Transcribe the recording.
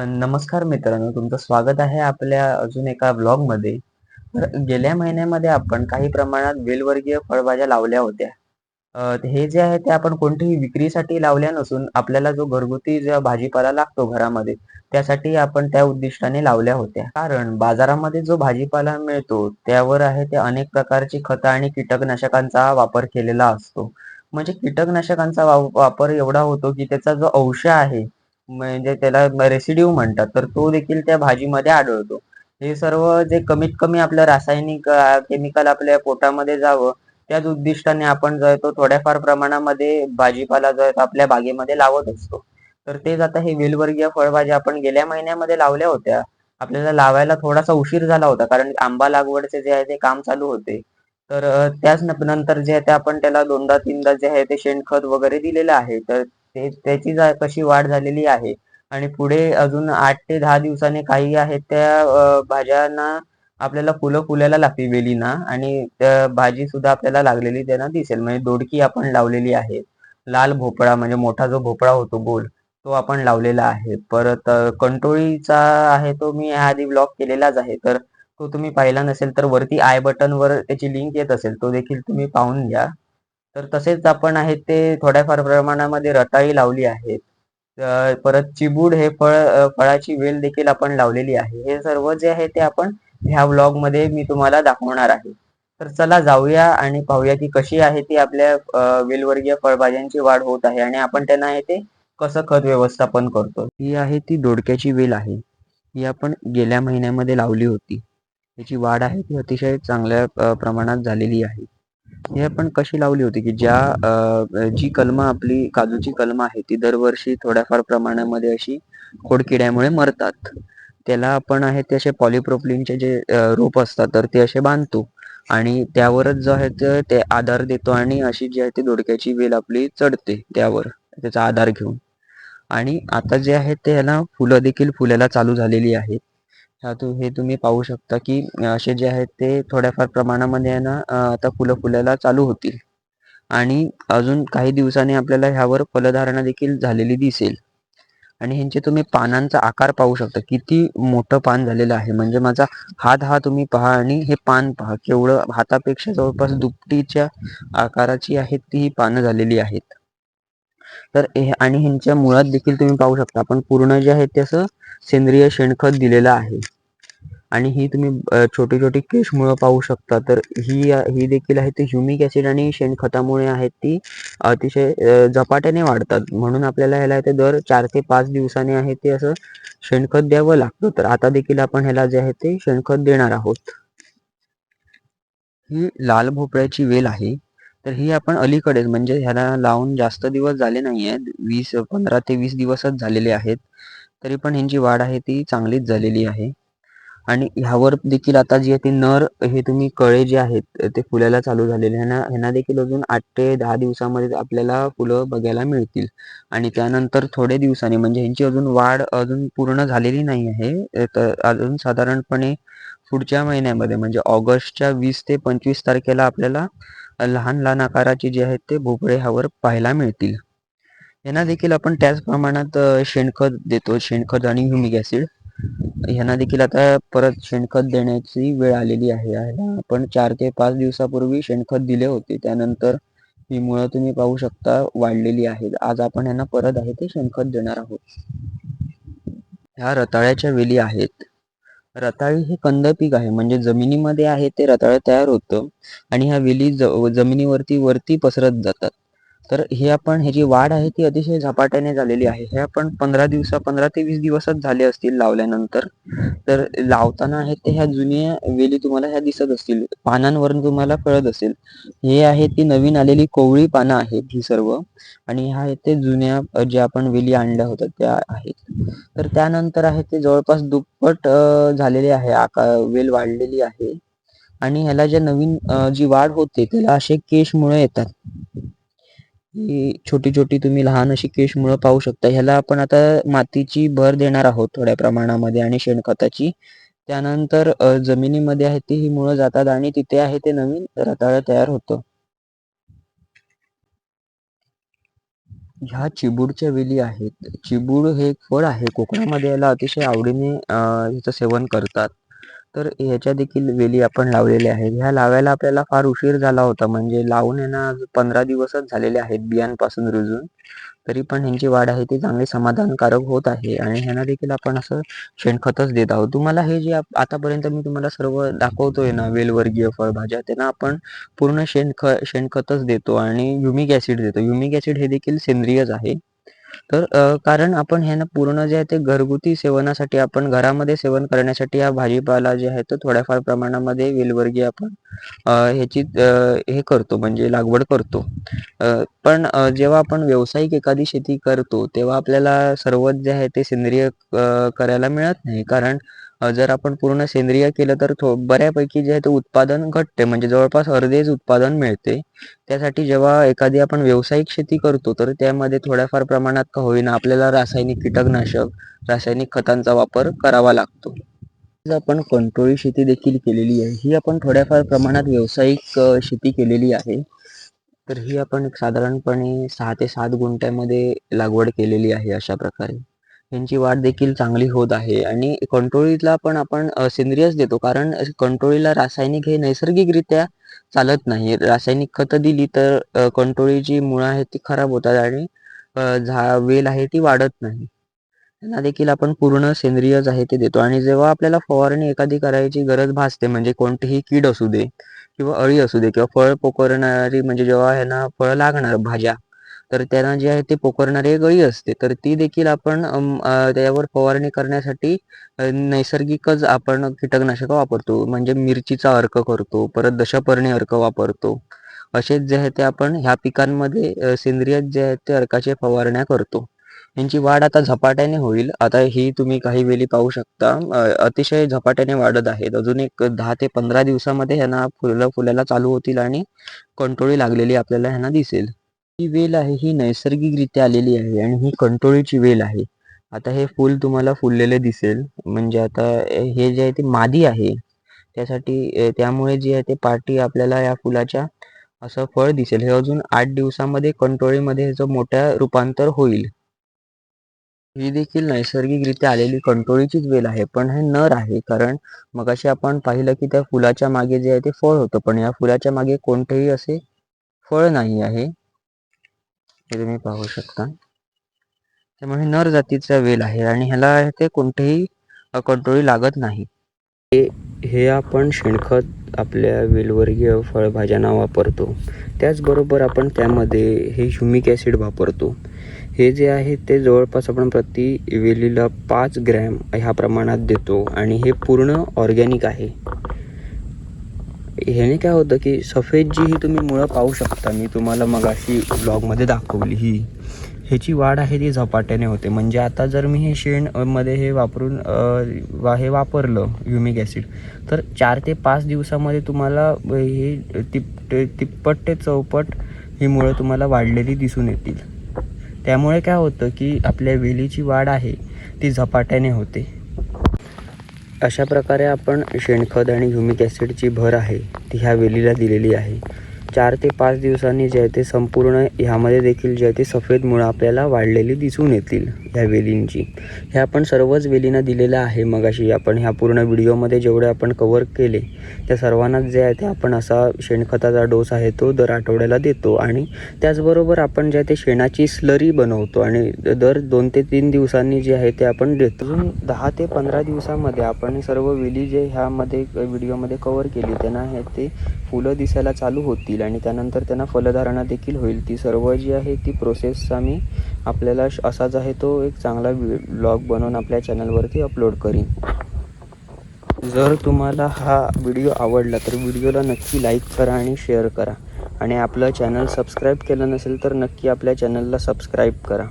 नमस्कार मित्रांनो, तुमचं स्वागत आहे आपल्या अजून एका व्लॉगमध्ये. तर गेल्या महिन्यामध्ये आपण काही प्रमाणात वेलवर्गीय फळभाज्या लावल्या होत्या. हे जे आहे ते आपण कोणत्याही विक्रीसाठी लावल्या नसून आपल्याला जो घरगुती जो भाजीपाला लागतो घरामध्ये, त्यासाठी आपण त्या उद्दिष्टाने लावल्या होत्या. कारण बाजारामध्ये जो भाजीपाला मिळतो, त्यावर आहे ते अनेक प्रकारची खतं आणि कीटकनाशकांचा वापर केलेला असतो. म्हणजे कीटकनाशकांचा वापर एवढा होतो, की त्याचा जो अंश आहे म्हणजे त्याला रेसिड्यू म्हणतात, तर तो देखील त्या भाजीमध्ये आढळतो. हे सर्व जे कमीत कमी आपलं रासायनिक केमिकल आपल्या पोटामध्ये जावं, त्याच उद्दिष्टाने आपण जो आहे तो थोड्याफार प्रमाणामध्ये भाजीपाला जो आहे तो आपल्या बागेमध्ये लावत असतो. तर तेच आता हे वेलवर्गीय फळभाज्या आपण गेल्या महिन्यामध्ये लावल्या होत्या. आपल्याला लावायला थोडासा उशीर झाला होता, कारण आंबा लागवडचे जे आहे ते काम चालू होते. तर त्याच नंतर जे आहे ते आपण त्याला 2दा-3दा जे आहे ते शेणखत वगैरे दिलेलं आहे. तर ते त्याची कशी वाढ झालेली आहे आणि पुढे अजून 8 ते 10 दिवसांनी काही आहेत त्या भाज्यांना आपल्याला फुलं फुलायला लागतील वेलींना आणि त्या भाजी सुद्धा आपल्याला लागलेली त्यांना दिसेल. म्हणजे दोडकी आपण लावलेली आहे. लाल भोपळा म्हणजे मोठा जो भोपळा होतो गोल, तो आपण लावलेला आहे. परत कंटोळीचा आहे तो मी याआधी व्लॉग केलेलाच आहे. तर तो तुम्ही पाहिला नसेल तर वरती आय बटनवर त्याची लिंक येत असेल, तो देखील तुम्ही पाहून घ्या. तर तसेच आपण आहे ते थोड्याफार प्रमाणामध्ये रताळी लावली आहे. परत चिबूड हे फळाची वेल देखील आपण लावलेली आहे. हे सर्व जे आहे ते आपण ह्या व्लॉगमध्ये मी तुम्हाला दाखवणार आहे. तर चला जाऊया आणि पाहूया की कशी आहे ती आपल्या वेलवर्गीय फळभाज्यांची वाढ होत आहे आणि आपण त्यांना आहे ते कसं खत व्यवस्थापन करतो. ही आहे ती दोडक्याची वेल आहे. ही आपण गेल्या महिन्यामध्ये लावली होती. त्याची वाढ आहे ती अतिशय चांगल्या प्रमाणात झालेली आहे. हे आपण कशी लावली होती की जी कलमं आपली काजूची कलमं आहे ती दरवर्षी थोड्याफार प्रमाणामध्ये अशी खोडकिड्यामुळे मरतात. त्याला आपण आहे ते असे पॉलिप्रोपिलीनचे जे रोप असतात तर ते असे बांधतो आणि त्यावरच जो आहे ते आधार देतो आणि अशी जी आहे ती दोडक्याची वेल आपली चढते त्यावर त्याचा आधार घेऊन. आणि आता जे आहे ते ह्याला फुलं देखील फुलायला चालू झालेली आहेत. हे तुम्ही पाहू शकता की असे जे आहेत ते थोड्याफार प्रमाणामध्ये आहे ना आता फुलं फुलायला चालू होतील आणि अजून काही दिवसांनी आपल्याला ह्यावर फलधारणा देखील झालेली दिसेल. आणि ह्यांचे तुम्ही पानांचा आकार पाहू शकता किती मोठं पान झालेलं आहे. म्हणजे माझा हात हा तुम्ही पहा आणि हे पान पहा केवढं हातापेक्षा जवळपास दुपटीच्या आकाराची आहेत ती ही पानं झालेली आहेत. तर आणि ह्यांच्या मुळात देखील तुम्ही पाहू शकता आपण पूर्ण जे आहे ते असं सेंद्रिय शेणखत दिलेलं आहे. आणि ही तुम्ही छोटी छोटी केशमुळं पाहू शकता. तर ही देखील आहे ती ह्युमिक ॲसिड आणि शेणखतामुळे आहेत ती अतिशय झपाट्याने वाढतात. म्हणून आपल्याला ह्याला ते दर 4 ते 5 दिवसांनी आहे ते असं शेणखत द्यावं लागतं. तर आता देखील आपण ह्याला जे आहे ते शेणखत देणार आहोत. ही लाल भोपळ्याची वेल आहे. तर ही आपण अलीकडेच म्हणजे ह्याला लावून जास्त दिवस झाले नाही आहेत. 15 ते 20 दिवसच झालेले आहेत. तरी पण ह्यांची वाढ आहे ती चांगलीच झालेली आहे. आणि ह्यावर देखील आता जे ते नर हे तुम्ही कळे जे आहेत ते फुलायला चालू झालेले ह्यांना देखील अजून 8 ते 10 दिवसामध्ये आपल्याला फुलं बघायला मिळतील. आणि त्यानंतर थोडे दिवसांनी म्हणजे ह्यांची अजून वाढ अजून पूर्ण झालेली नाही आहे. तर अजून साधारणपणे पुढच्या महिन्यामध्ये म्हणजे ऑगस्टच्या 20 ते 25 तारखेला आपल्याला लहान लहान आकाराचे जे आहेत ते भोपळे ह्यावर पाहायला मिळतील. यांना देखील आपण त्याच प्रमाणात शेणखत देतो. शेणखत आणि ह्युमिक ॲसिड ह्यांना देखील आता परत शेणखत देण्याची वेळ आलेली आहे. ह्याला आपण 4 ते 5 दिवसापूर्वी शेणखत दिले होते. त्यानंतर ही मुळं तुम्ही पाहू शकता वाढलेली आहेत. आज आपण यांना परत आहे ते शेणखत देणार आहोत. ह्या रताळ्याच्या वेली आहेत. रताळी हे कंद पीक आहे म्हणजे जमिनीमध्ये आहे ते रताळं तयार होतं आणि ह्या वेली जमिनीवरती वरती पसरत जातात. तर हे आपण ह्याची वाढ आहे ती अतिशय झपाट्याने झालेली आहे. हे आपण 15 ते 20 दिवसच झाले असतील लावल्यानंतर. तर लावताना आहेत ते ह्या जुन्या वेली तुम्हाला ह्या दिसत असतील. पानांवरून तुम्हाला कळत असेल. हे आहे ती नवीन आलेली कोवळी पानं आहेत ही सर्व आणि ह्या आहेत ते जुन्या ज्या आपण वेली आणल्या होत्या त्या आहेत. तर त्यानंतर आहे ते जवळपास दुप्पट झालेले आहे. वेल वाढलेली आहे आणि ह्याला ज्या नवीन जी वाढ होते त्याला असे केशमुळं येतात. ही छोटी छोटी तुम्ही लहान अशी केशमुळं पाहू शकता. ह्याला आपण आता मातीची भर देणार आहोत थोड्या प्रमाणामध्ये आणि शेणखताची. त्यानंतर जमिनीमध्ये आहे ती ही मुळं जातात आणि तिथे आहे ते नवीन रताळं तयार होतं. ह्या चिबूडच्या वेली आहेत. चिबूड हे एक फळ आहे. कोकणामध्ये याला अतिशय आवडीने ह्याचं सेवन करतात. तर ह्याच्या देखील वेली आपण लावलेल्या आहेत. ह्या लावायला आपल्याला फार उशीर झाला होता. म्हणजे लावून आहे ना 15 दिवसच झालेले आहेत बियांपासून रुजून. तरी पण ह्यांची वाढ आहे ती चांगली समाधानकारक होत आहे आणि ह्यांना देखील आपण असं शेणखतच देत आहोत. तुम्हाला हे जे आतापर्यंत मी तुम्हाला सर्व दाखवतोय ना वेलवर्गीय फळभाज्या, त्यांना आपण पूर्ण शेणखतच देतो आणि ह्युमिक ॲसिड देतो. ह्युमिक ॲसिड हे देखील सेंद्रियच आहे. तर कारण आपण ह्यांना पूर्ण जे आहे ते घरगुती सेवनासाठी आपण घरामध्ये सेवन करण्यासाठी हा भाजीपाला जे आहे तो थोड्याफार प्रमाणामध्ये वेलवर्गीय आपण ह्याची हे करतो म्हणजे लागवड करतो. पण जेव्हा आपण व्यावसायिक एखादी शेती करतो तेव्हा आपल्याला सर्वच जे आहे ते सेंद्रिय करायला मिळत नाही. कारण जर आपण पूर्ण सेंद्रिय केलं तर बऱ्यापैकी जे आहे ते उत्पादन घटते म्हणजे जवळपास अर्धेच उत्पादन मिळते. त्यासाठी जेव्हा एखादी आपण व्यावसायिक शेती करतो तर त्यामध्ये थोड्याफार प्रमाणात का होईना आपल्याला रासायनिक कीटकनाशक, रासायनिक खतांचा वापर करावा लागतो. आज आपण कंट्रोली शेती देखील केलेली आहे. ही आपण थोड्याफार प्रमाणात व्यावसायिक शेती केलेली आहे. तर ही आपण एक साधारणपणे 6 ते 7 गुंठ्यामध्ये लागवड केलेली आहे अशा प्रकारे. यांची वाढ देखील चांगली होत आहे आणि कंट्रोलीला पण आपण सेंद्रियच देतो कारण कंट्रोलीला रासायनिक हे नैसर्गिकरित्या चालत नाही. रासायनिक खतं दिली तर कंट्रोलीची मुळं आहेत ती खराब होतात आणि वेल आहे ती वाढत नाही. त्यांना देखील आपण पूर्ण सेंद्रियच आहे ते देतो आणि जेव्हा आपल्याला फवारणी एखादी करायची गरज भासते म्हणजे कोणतीही कीड असू दे किंवा अळी असू दे किंवा फळ पोखरणारी म्हणजे जेव्हा ह्यांना फळं लागणार भाज्या, तर त्यांना जे आहे ते पोखरणारी एक अळी असते. तर ती देखील आपण त्यावर फवारणी करण्यासाठी नैसर्गिकच आपण कीटकनाशकं वापरतो. म्हणजे मिरचीचा अर्क करतो, परत दशपर्णी अर्क वापरतो. असेच जे आहे ते आपण ह्या पिकांमध्ये सेंद्रिय जे आहेत ते अर्काचे फवारण्या करतो. यांची वाढ आता झपाट्याने होईल. आता ही तुम्ही काही वेली पाहू शकता अतिशय झपाट्याने वाढत आहेत. अजून एक 10 ते 15 दिवसामध्ये ह्यांना फुलं फुलायला चालू होतील आणि कंटोळी लागलेली आपल्याला ह्यांना दिसेल. ही वेल आहे ही नैसर्गिकरित्या आलेली आहे आणि ही कंटोळीची वेल आहे. आता हे फूल तुम्हाला फुललेले दिसेल. म्हणजे आता हे जे आहे ते मादी आहे. त्यासाठी त्यामुळे जे आहे ते पाठी आपल्याला या फुलाच्या असं फळ दिसेल. हे अजून 8 दिवसामध्ये कंटोळीमध्ये ह्याचं मोठ्या रूपांतर होईल. ही देखील नैसर्गिकरित्या आलेली कंटोळीचीच वेल आहे. पण हे नर आहे. कारण मगाशी आपण पाहिलं की त्या फुलाच्या मागे जे आहे ते फळ होतं. पण या फुलाच्या मागे कोणतेही असे फळ नाही आहे. हे तुम्ही पाहू शकता. त्यामुळे नर जातीचा वेल आहे आणि ह्याला ते कोणतेही कंटोळी लागत नाही. हे आपण शेणखत आपल्या वेलवर्गीय फळभाज्यांना वापरतो. त्याचबरोबर आपण त्यामध्ये हे ह्युमिक ॲसिड वापरतो. हे जे आहे ते जवळपास आपण प्रति वेलीला 5 ग्रॅम ह्या प्रमाणात देतो आणि हे पूर्ण ऑर्गॅनिक आहे. ह्याने काय होतं की सफेद जी ही तुम्ही मुळं पाहू शकता, मी तुम्हाला मगाशी ब्लॉगमध्ये दाखवली ही ह्याची वाढ आहे ती झपाट्याने होते. म्हणजे आता जर मी हे शेणमध्ये हे वापरून हे वापरलं ह्युमिक ॲसिड तर 4 ते 5 दिवसामध्ये तुम्हाला हे तिप्पट ते चौपट ही मुळं तुम्हाला वाढलेली दिसून येतील. त्यामुळे काय होतं की आपल्या वेलीची वाढ आहे ती झपाट्याने होते. अशा प्रकारे आपण शेणखत आणि ह्युमिक ॲसिडची भर आहे ती ह्या वेलीला दिलेली आहे. 4 ते 5 दिवसांनी जे आहे ते संपूर्ण ह्यामध्ये देखील जे आहे ते सफेद मुळं आपल्याला वाढलेली दिसून येतील ह्या वेलींची. हे आपण सर्वच वेलींना दिलेलं आहे. मगाशी आपण ह्या पूर्ण व्हिडिओमध्ये जेवढे आपण कव्हर केले त्या सर्वांनाच जे आहे ते आपण असा शेणखताचा डोस आहे तो दर आठवड्याला देतो आणि त्याचबरोबर आपण जे आहे ते शेणाची स्लरी बनवतो आणि दर 2 ते 3 दिवसांनी जे आहे ते आपण देतो. अजून 10 ते 15 दिवसामध्ये आपण सर्व वेली जे ह्यामध्ये व्हिडिओमध्ये कव्हर केली त्यांना हे ते फुलं दिसायला चालू होतील आणि त्यानंतर त्यांना फलधारणा देखील होईल. ती सर्व जी आहे ती प्रोसेस आम्ही आपल्याला असाच आहे तो एक चांगला व्लॉग बनवून आपल्या चॅनलवरती अपलोड करीन. जर तुम्हाला हा व्हिडिओ आवडला तर व्हिडिओला नक्की लाईक करा आणि शेअर करा आणि आपलं चॅनल सबस्क्राईब केलं नसेल तर नक्की आपल्या चॅनलला सबस्क्राईब करा.